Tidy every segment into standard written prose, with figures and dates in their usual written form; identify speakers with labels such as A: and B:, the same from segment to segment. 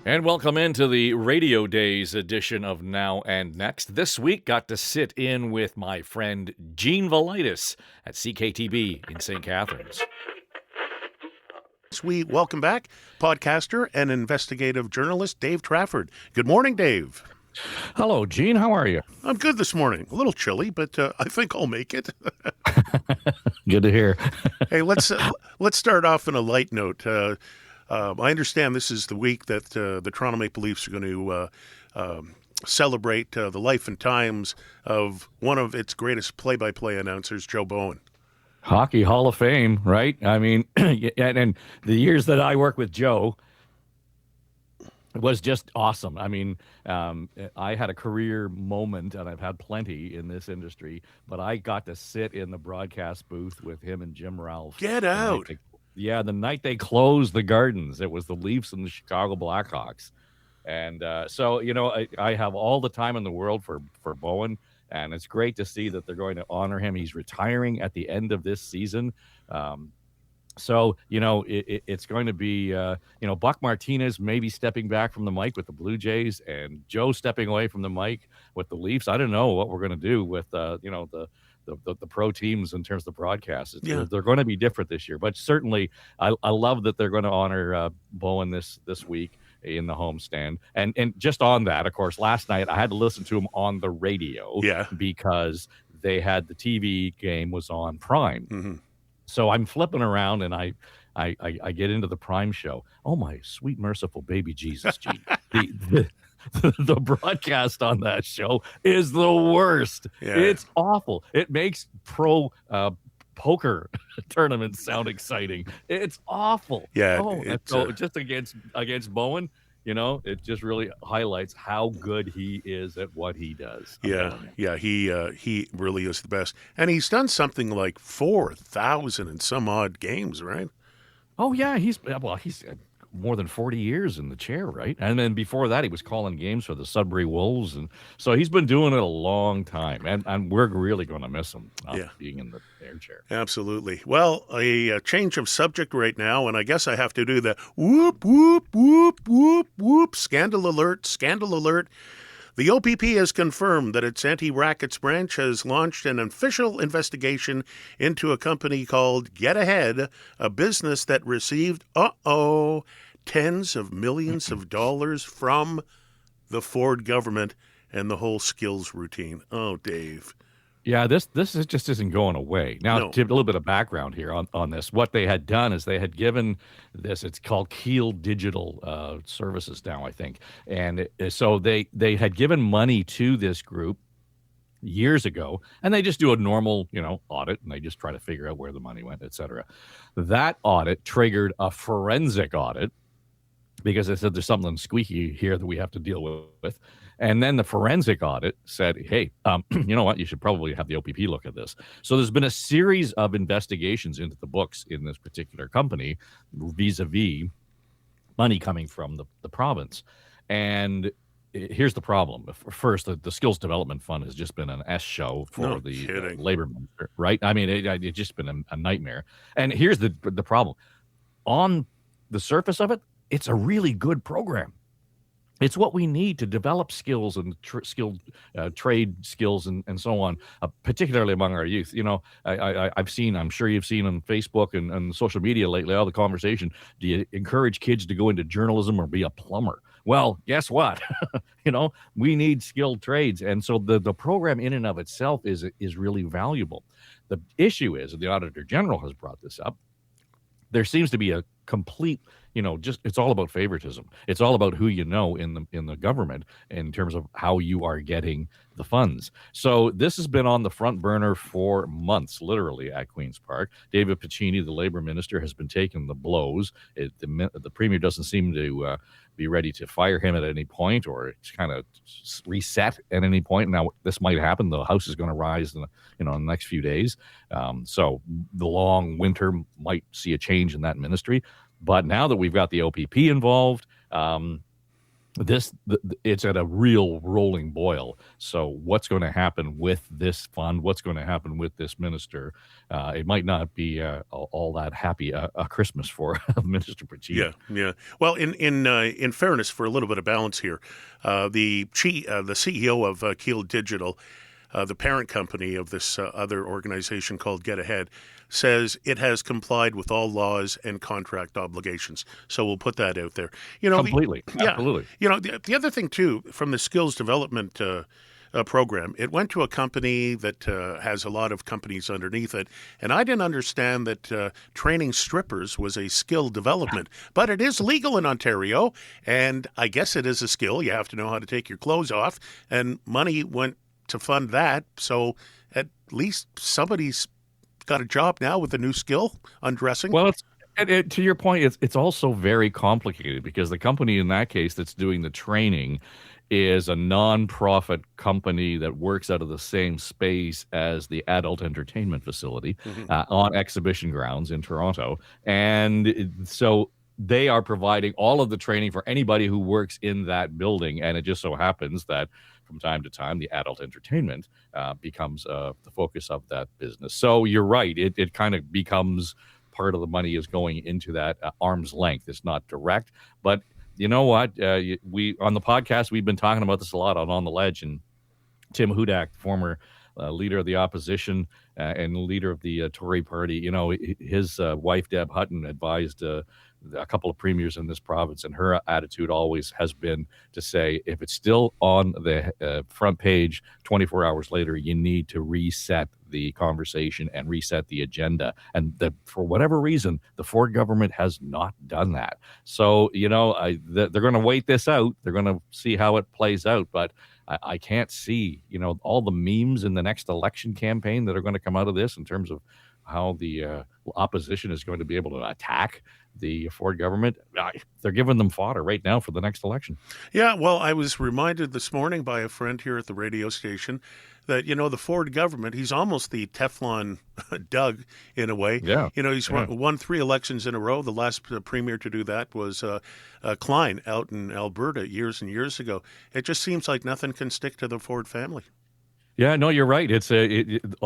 A: And welcome into the Radio Days edition of Now and Next. This week, got to sit in with my friend Gene Velitis at CKTB in St. Catharines.
B: We welcome back podcaster and investigative journalist Dave Trafford. Good morning, Dave.
C: Hello, Gene. How are you?
B: I'm good this morning. A little chilly, but I think I'll make it.
C: Good to hear.
B: Hey, let's start off on a light note. I understand this is the week that the Toronto Maple Leafs are going to celebrate the life and times of one of its greatest play-by-play announcers, Joe Bowen.
C: Hockey Hall of Fame, right? I mean, and the years that I worked with Joe was just awesome. I mean, I had a career moment, and I've had plenty in this industry, but I got to sit in the broadcast booth with him and Jim Ralph.
B: Get out.
C: The night they closed the Gardens. It was the Leafs and the Chicago Blackhawks. And so, I have all the time in the world for Bowen, and it's great to see that they're going to honor him. He's retiring at the end of this season. So, it's going to be, Buck Martinez maybe stepping back from the mic with the Blue Jays and Joe stepping away from the mic with the Leafs. I don't know what we're going to do with, the pro teams in terms of the broadcast. They're going to be different this year, but certainly I love that they're going to honor Bowen this week in the homestand. And just on that, of course, last night I had to listen to him on the radio because they had the TV game was on Prime.
B: Mm-hmm.
C: So I'm flipping around and I get into the Prime show. Oh, my sweet, merciful baby Jesus, Gene. The broadcast on that show is the worst.
B: Yeah.
C: It's awful. It makes pro poker tournaments sound exciting. It's awful.
B: Yeah.
C: So just against Bowen, it just really highlights how good he is at what he does.
B: He really is the best. And he's done something like 4,000 and some odd games, right?
C: Oh, yeah. He's more than 40 years in the chair, right? And then before that, he was calling games for the Sudbury Wolves. And so he's been doing it a long time. And we're really going to miss him being in the air chair.
B: Absolutely. Well, a change of subject right now, and I guess I have to do the whoop, whoop, whoop, whoop, whoop, scandal alert, scandal alert. The OPP has confirmed that its anti-rackets branch has launched an official investigation into a company called Get Ahead, a business that received, tens of millions of dollars from the Ford government and the whole skills routine. Oh, Dave.
C: Yeah, this just isn't going away. Now,
B: No.
C: to give a little bit of background here on this, what they had done is they had given this, it's called Keel Digital Services now, I think. And so they had given money to this group years ago, and they just do a normal, audit, and they just try to figure out where the money went, et cetera. That audit triggered a forensic audit because they said there's something squeaky here that we have to deal with. And then the forensic audit said, hey, you know what? You should probably have the OPP look at this. So there's been a series of investigations into the books in this particular company vis-a-vis money coming from the province. And here's the problem. First, the Skills Development Fund has just been an S show for the labor minister, right? I mean, it's just been a nightmare. And here's the problem. On the surface of it, it's a really good program. It's what we need to develop skills and skilled trade skills and so on, particularly among our youth. I've seen, I'm sure you've seen on Facebook and social media lately, all the conversation. Do you encourage kids to go into journalism or be a plumber? Well, guess what? We need skilled trades. And so the program in and of itself is really valuable. The issue is, and the Auditor General has brought this up, there seems to be a complete, it's all about favoritism. It's all about who in the government in terms of how you are getting the funds. So this has been on the front burner for months, literally, at Queen's Park. David Piccini, the labor minister, has been taking the blows. The premier doesn't seem to be ready to fire him at any point or kind of reset at any point. Now, this might happen. The House is going to rise in the next few days. So the long winter might see a change in that ministry. But now that we've got the OPP involved, it's at a real rolling boil. So what's going to happen with this fund? What's going to happen with this minister? It might not be all that happy a Christmas for Minister Pacino.
B: Yeah. Well, in fairness, for a little bit of balance here, the CEO of Keel Digital, the parent company of this other organization called Get Ahead, says it has complied with all laws and contract obligations. So we'll put that out there.
C: Completely.
B: Yeah.
C: Absolutely.
B: The other thing too, from the skills development program, it went to a company that has a lot of companies underneath it, and I didn't understand that training strippers was a skill development, but it is legal in Ontario, and I guess it is a skill. You have to know how to take your clothes off, and money went to fund that. So at least somebody's got a job now with a new skill, undressing.
C: Well, to your point, it's also very complicated because the company in that case that's doing the training is a non-profit company that works out of the same space as the adult entertainment facility on exhibition grounds in Toronto. And so they are providing all of the training for anybody who works in that building. And it just so happens that from time to time, the adult entertainment becomes the focus of that business. So you're right. It kind of becomes part of the money is going into that arm's length. It's not direct, but you know what? We on the podcast, we've been talking about this a lot on the Ledge, and Tim Hudak, former leader of the opposition and leader of the Tory party, his wife, Deb Hutton, advised a couple of premiers in this province, and her attitude always has been to say, if it's still on the front page 24 hours later, you need to reset the conversation and reset the agenda. And for whatever reason, the Ford government has not done that. So, they're going to wait this out. They're going to see how it plays out. But I can't see, all the memes in the next election campaign that are going to come out of this in terms of how the opposition is going to be able to attack the Ford government. They're giving them fodder right now for the next election.
B: Yeah, well, I was reminded this morning by a friend here at the radio station that, the Ford government, he's almost the Teflon Doug in a way.
C: Yeah.
B: He's won 3 elections in a row. The last premier to do that was Klein out in Alberta years and years ago. It just seems like nothing can stick to the Ford family.
C: Yeah, no, you're right. It's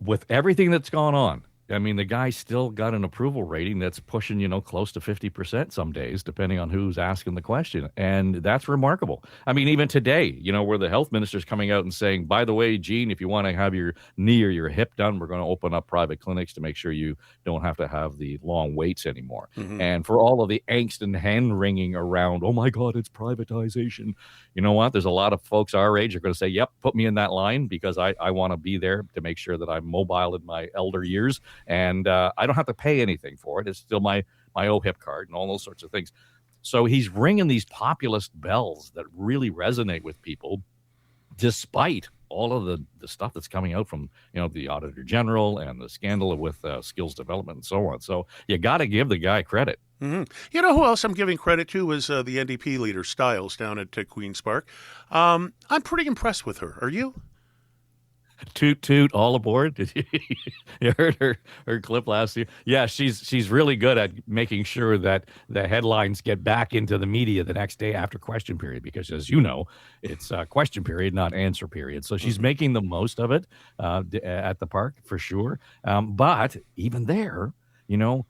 C: with everything that's gone on. I mean, the guy still got an approval rating that's pushing, close to 50% some days, depending on who's asking the question. And that's remarkable. I mean, even today, where the health minister's coming out and saying, by the way, Gene, if you want to have your knee or your hip done, we're going to open up private clinics to make sure you don't have to have the long waits anymore. Mm-hmm. And for all of the angst and hand-wringing around, oh my God, it's privatization. You know what? There's a lot of folks our age are going to say, yep, put me in that line because I want to be there to make sure that I'm mobile in my elder years. And I don't have to pay anything for it. It's still my OPP card and all those sorts of things. So he's ringing these populist bells that really resonate with people, despite all of the stuff that's coming out from the Auditor General and the scandal with skills development and so on. So you got to give the guy credit.
B: Mm-hmm. You know who else I'm giving credit to is the NDP leader, Stiles, down at Queen's Park. I'm pretty impressed with her. Are you?
C: Toot toot, all aboard. Did you heard her clip last year? Yeah, she's really good at making sure that the headlines get back into the media the next day after question period, because as you know, it's question period, not answer period. So she's making the most of it at the park for sure. But even there,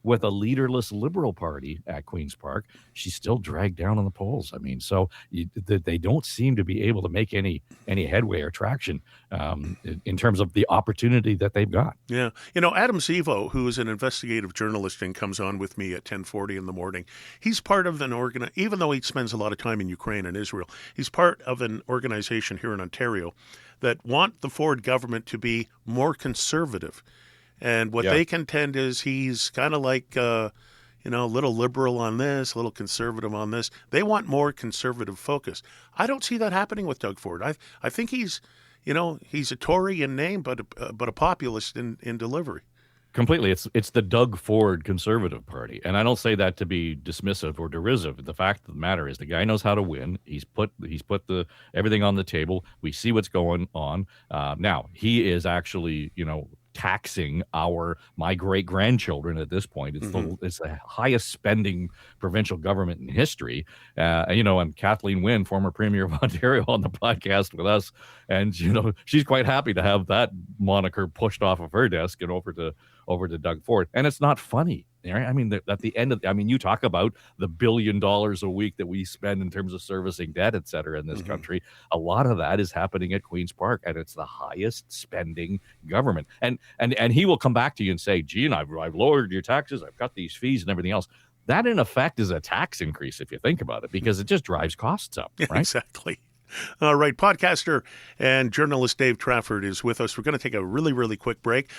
C: with a leaderless Liberal Party at Queen's Park, she's still dragged down on the polls. I mean, so they don't seem to be able to make any headway or traction in terms of the opportunity that they've got.
B: Yeah. Adam Zivo, who is an investigative journalist and comes on with me at 10:40 in the morning, he's part of an even though he spends a lot of time in Ukraine and Israel, he's part of an organization here in Ontario that want the Ford government to be more conservative. And what they contend is he's kind of like, a little liberal on this, a little conservative on this. They want more conservative focus. I don't see that happening with Doug Ford. I think he's a Tory in name, but a populist in delivery.
C: Completely. It's the Doug Ford Conservative Party. And I don't say that to be dismissive or derisive. The fact of the matter is the guy knows how to win. He's put everything on the table. We see what's going on. Now, he is actually, taxing my great grandchildren at this point. It's the highest spending provincial government in history. And Kathleen Wynne, former Premier of Ontario, on the podcast with us, and she's quite happy to have that moniker pushed off of her desk and over to Doug Ford. And it's not funny. Right? I mean, at the end of, you talk about the $1 billion a week that we spend in terms of servicing debt, et cetera, in this country. A lot of that is happening at Queen's Park, and it's the highest spending government. And he will come back to you and say, Gene, I've lowered your taxes, I've cut these fees and everything else. That, in effect, is a tax increase if you think about it, because it just drives costs up, right?
B: Exactly. All right, podcaster and journalist Dave Trafford is with us. We're going to take a really, really quick break.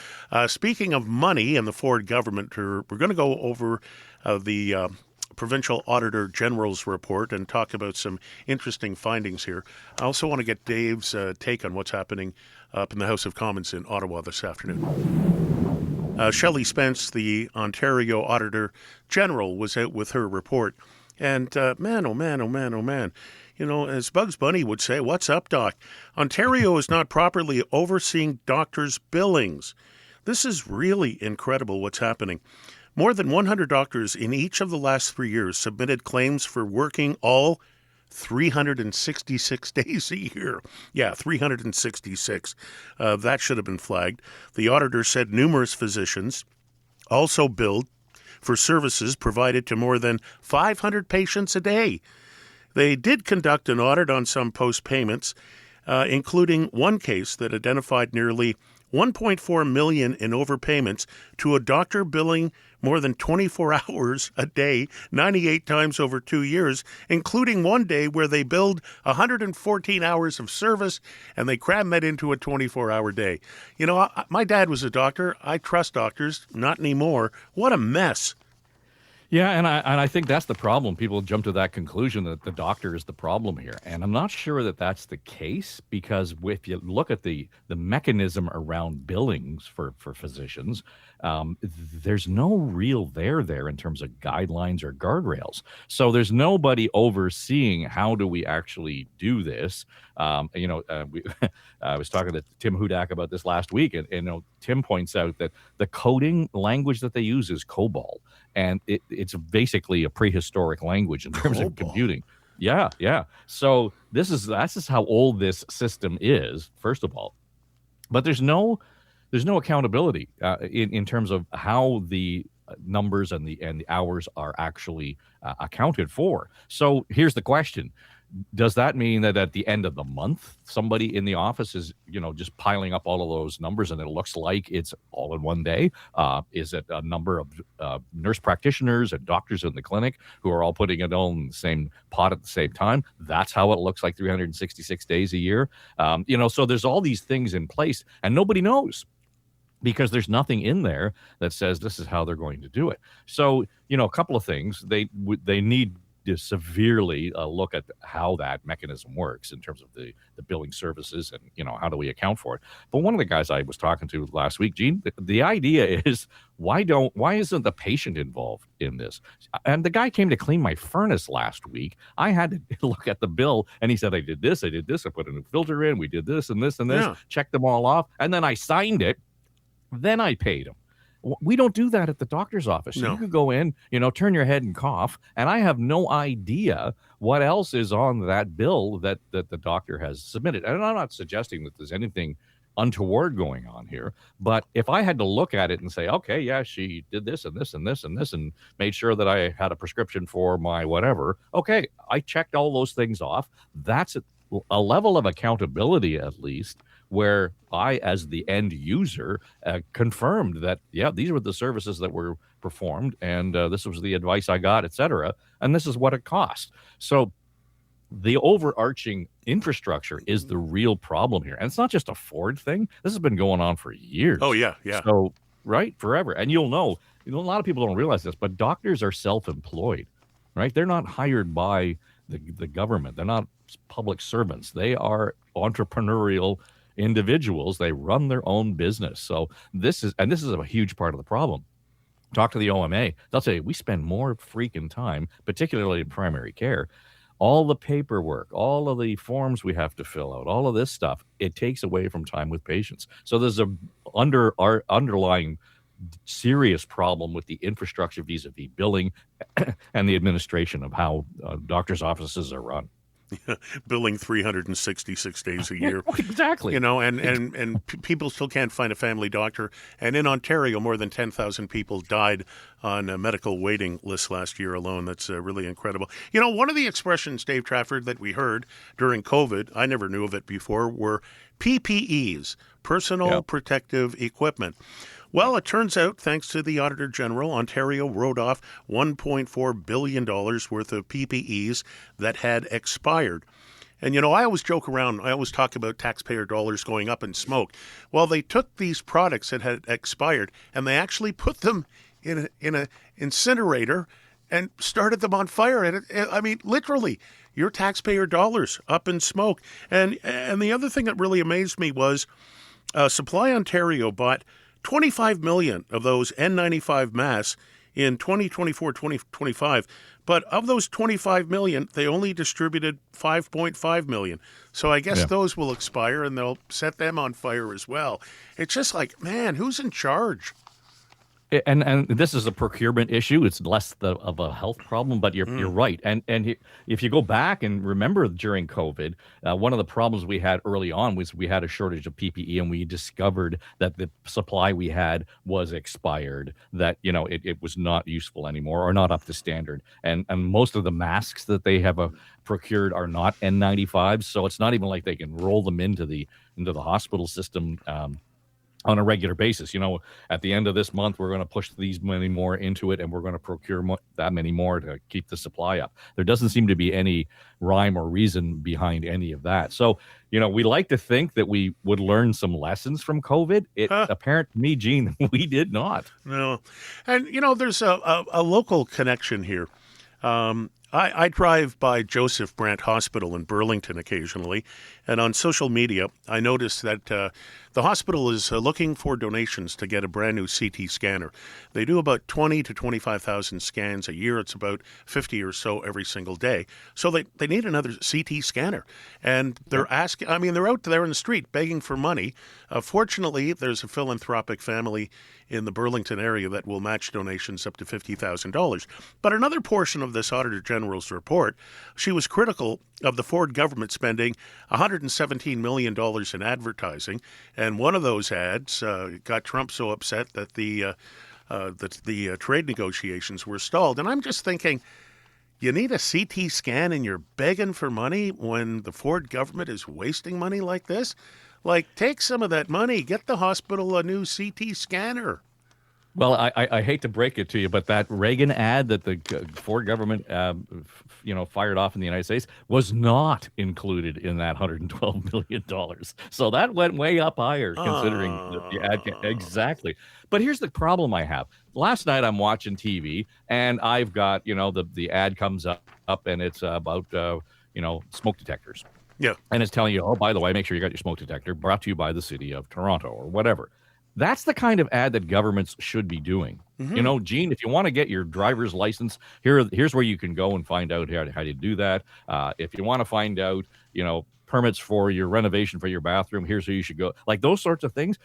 B: Speaking of money and the Ford government, we're going to go over the Provincial Auditor General's report and talk about some interesting findings here. I also want to get Dave's take on what's happening up in the House of Commons in Ottawa this afternoon. Shelley Spence, the Ontario Auditor General, was out with her report. And man, oh man, oh man, oh man. As Bugs Bunny would say, what's up, Doc? Ontario is not properly overseeing doctors' billings. This is really incredible what's happening. More than 100 doctors in each of the last 3 years submitted claims for working all 366 days a year. Yeah, 366. That should have been flagged. The auditor said numerous physicians also billed for services provided to more than 500 patients a day. They did conduct an audit on some post-payments, including one case that identified nearly $1.4 million in overpayments to a doctor billing more than 24 hours a day, 98 times over 2 years, including one day where they billed 114 hours of service, and they crammed that into a 24-hour day. My dad was a doctor. I trust doctors. Not anymore. What a mess.
C: Yeah, and I think that's the problem. People jump to that conclusion that the doctor is the problem here. And I'm not sure that that's the case, because if you look at the mechanism around billings for physicians, there's no real there in terms of guidelines or guardrails. So there's nobody overseeing how do we actually do this. I was talking to Tim Hudak about this last week, and Tim points out that the coding language that they use is COBOL. And it's basically a prehistoric language in terms of computing. Yeah. So that's just how old this system is, first of all. But there's no accountability in terms of how the numbers and the hours are actually accounted for. So here's the question. Does that mean that at the end of the month, somebody in the office is, just piling up all of those numbers and it looks like it's all in one day? Is it a number of nurse practitioners and doctors in the clinic who are all putting it all in the same pot at the same time? That's how it looks like 366 days a year. So there's all these things in place and nobody knows, because there's nothing in there that says this is how they're going to do it. So, a couple of things. They need to severely look at how that mechanism works in terms of the billing services and, how do we account for it. But one of the guys I was talking to last week, Gene, the idea is why isn't the patient involved in this? And the guy came to clean my furnace last week. I had to look at the bill and he said, I did this, I put a new filter in, we did this and this and this, checked them all off. And then I signed it. Then I paid him. We don't do that at the doctor's office. No. You could go in, turn your head and cough, and I have no idea what else is on that bill that the doctor has submitted. And I'm not suggesting that there's anything untoward going on here, but if I had to look at it and say, okay, yeah, she did this and this and this and this and made sure that I had a prescription for my whatever, okay, I checked all those things off. That's a level of accountability, at least, where I, as the end user, confirmed that, yeah, these were the services that were performed, and this was the advice I got, et cetera, and this is what it cost. So the overarching infrastructure is the real problem here. And it's not just a Ford thing. This has been going on for years.
B: Oh, yeah.
C: So, right, forever. And you'll know, a lot of people don't realize this, but doctors are self-employed, right? They're not hired by the government. They're not public servants. They are entrepreneurial individuals. They run their own business. So this is a huge part of the problem. Talk to the OMA. They'll say we spend more freaking time, particularly in primary care, all the paperwork, all of the forms we have to fill out, all of this stuff, it takes away from time with patients. So there's our underlying serious problem with the infrastructure vis-a-vis billing and the administration of how doctors' offices are run.
B: Billing 366 days a year.
C: Exactly.
B: And people still can't find a family doctor. And in Ontario, more than 10,000 people died on a medical waiting list last year alone. That's really incredible. One of the expressions, Dave Trafford, that we heard during COVID, I never knew of it before, were PPEs, personal protective equipment. Well, it turns out, thanks to the Auditor General, Ontario wrote off $1.4 billion worth of PPEs that had expired. And, I always joke around. I always talk about taxpayer dollars going up in smoke. Well, they took these products that had expired and they actually put them in an incinerator and started them on fire. And I mean, literally, your taxpayer dollars up in smoke. And the other thing that really amazed me was Supply Ontario bought 25 million of those N95 masks in 2024-2025. But of those 25 million, they only distributed 5.5 million. So I guess those will expire and they'll set them on fire as well. It's just like, man, who's in charge?
C: And this is a procurement issue. It's less of a health problem, but you're right. And if you go back and remember during COVID, one of the problems we had early on was we had a shortage of PPE, and we discovered that the supply we had was expired, that it was not useful anymore or not up to standard. And most of the masks that they have procured are not N95s, so it's not even like they can roll them into the hospital system on a regular basis. At the end of this month, we're going to push these many more into it, and we're going to procure that many more to keep the supply up. There doesn't seem to be any rhyme or reason behind any of that. So, we like to think that we would learn some lessons from COVID. Apparent to me, Gene, we did not.
B: No. And, there's a local connection here. I drive by Joseph Brant Hospital in Burlington occasionally, and on social media, I noticed that the hospital is looking for donations to get a brand new CT scanner. They do about 20 to 25,000 scans a year. It's about 50 or so every single day. So they need another CT scanner, and they're asking. I mean, they're out there in the street begging for money. Fortunately, there's a philanthropic family in the Burlington area that will match donations up to $50,000. But another portion of this Auditor General's report, she was critical of the Ford government spending $117 million in advertising. And one of those ads got Trump so upset that the trade negotiations were stalled. And I'm just thinking, you need a CT scan and you're begging for money when the Ford government is wasting money like this? Like, take some of that money, get the hospital a new CT scanner.
C: Well, I hate to break it to you, but that Reagan ad that the Ford government, fired off in the United States was not included in that $112 million. So that went way up higher, considering the ad. Exactly. But here's the problem I have. Last night I'm watching TV, and I've got, the ad comes up and it's about, smoke detectors.
B: Yeah.
C: And it's telling you, oh, by the way, make sure you got your smoke detector, brought to you by the city of Toronto or whatever. That's the kind of ad that governments should be doing. Mm-hmm. Gene, if you want to get your driver's license, here's where you can go and find out how to do that. If you want to find out, permits for your renovation for your bathroom, here's where you should go. Like those sorts of things.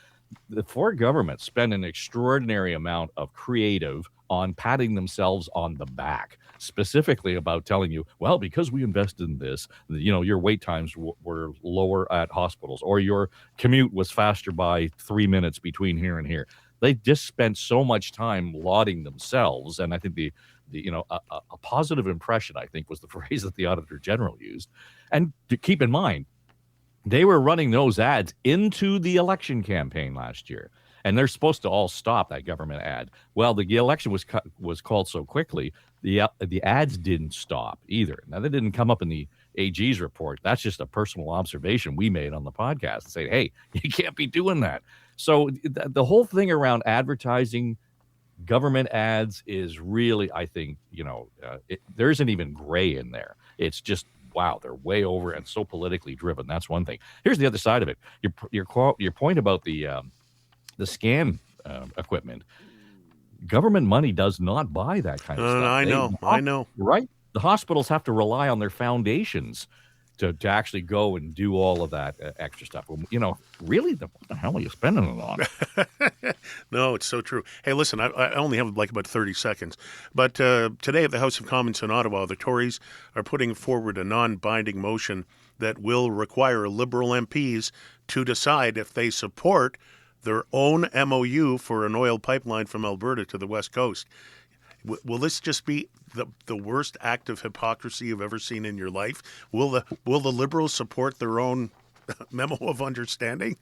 C: The Ford government spend an extraordinary amount of creative on patting themselves on the back, specifically about telling you, well, because we invested in this, your wait times were lower at hospitals, or your commute was faster by 3 minutes between here and here. They just spent so much time lauding themselves, and I think a positive impression, I think, was the phrase that the Auditor General used. And to keep in mind, they were running those ads into the election campaign last year, and they're supposed to all stop that government ad. Well, the election was called so quickly, the ads didn't stop either. Now, that didn't come up in the AG's report. That's just a personal observation we made on the podcast and say, hey, you can't be doing that. So the whole thing around advertising, government ads is really, I think, there isn't even gray in there. It's just, wow, they're way over and so politically driven. That's one thing. Here's the other side of it. Your point about the scan equipment. Government money does not buy that kind of stuff.
B: I know.
C: Right? the hospitals have to rely on their foundations to actually go and do all of that extra stuff. Well, really, what the hell are you spending it on?
B: No, it's so true. Hey, listen, I only have like about 30 seconds. But today at the House of Commons in Ottawa, the Tories are putting forward a non-binding motion that will require Liberal MPs to decide if they support their own MOU for an oil pipeline from Alberta to the West Coast. Will this just be the worst act of hypocrisy you've ever seen in your life? Will the Liberals support their own memo of understanding?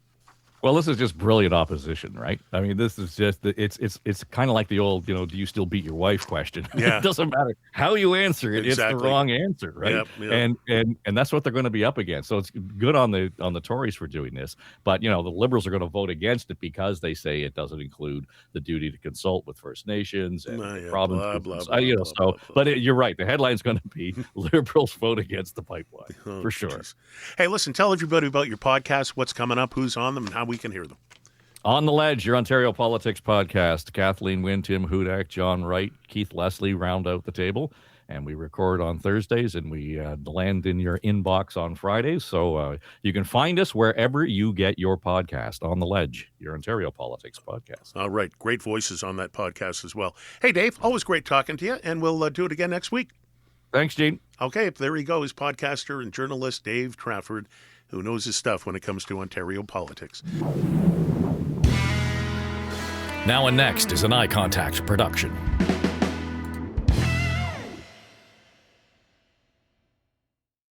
C: Well, this is just brilliant opposition, right? I mean, this is just it's kind of like the old, do you still beat your wife question?
B: Yeah.
C: It doesn't matter how you answer it;
B: Exactly.
C: it's the wrong answer, right?
B: Yep.
C: And that's what they're going to be up against. So it's good on the Tories for doing this, but the Liberals are going to vote against it because they say it doesn't include the duty to consult with First Nations and provinces.
B: Blah, blah, blah.
C: But you're right. The headline's going to be Liberals vote against the pipeline for sure.
B: Geez. Hey, listen, tell everybody about your podcast, what's coming up, who's on them, and how we can hear them.
C: On the Ledge, your Ontario Politics podcast. Kathleen Wynne, Tim Hudak, John Wright, Keith Leslie round out the table. And we record on Thursdays, and we land in your inbox on Fridays. So you can find us wherever you get your podcast. On the Ledge, your Ontario Politics podcast.
B: All right. Great voices on that podcast as well. Hey, Dave, always great talking to you, and we'll do it again next week.
C: Thanks, Gene.
B: Okay, there he goes, podcaster and journalist Dave Trafford, who knows his stuff when it comes to Ontario politics.
A: Now and Next is an Eye Contact production.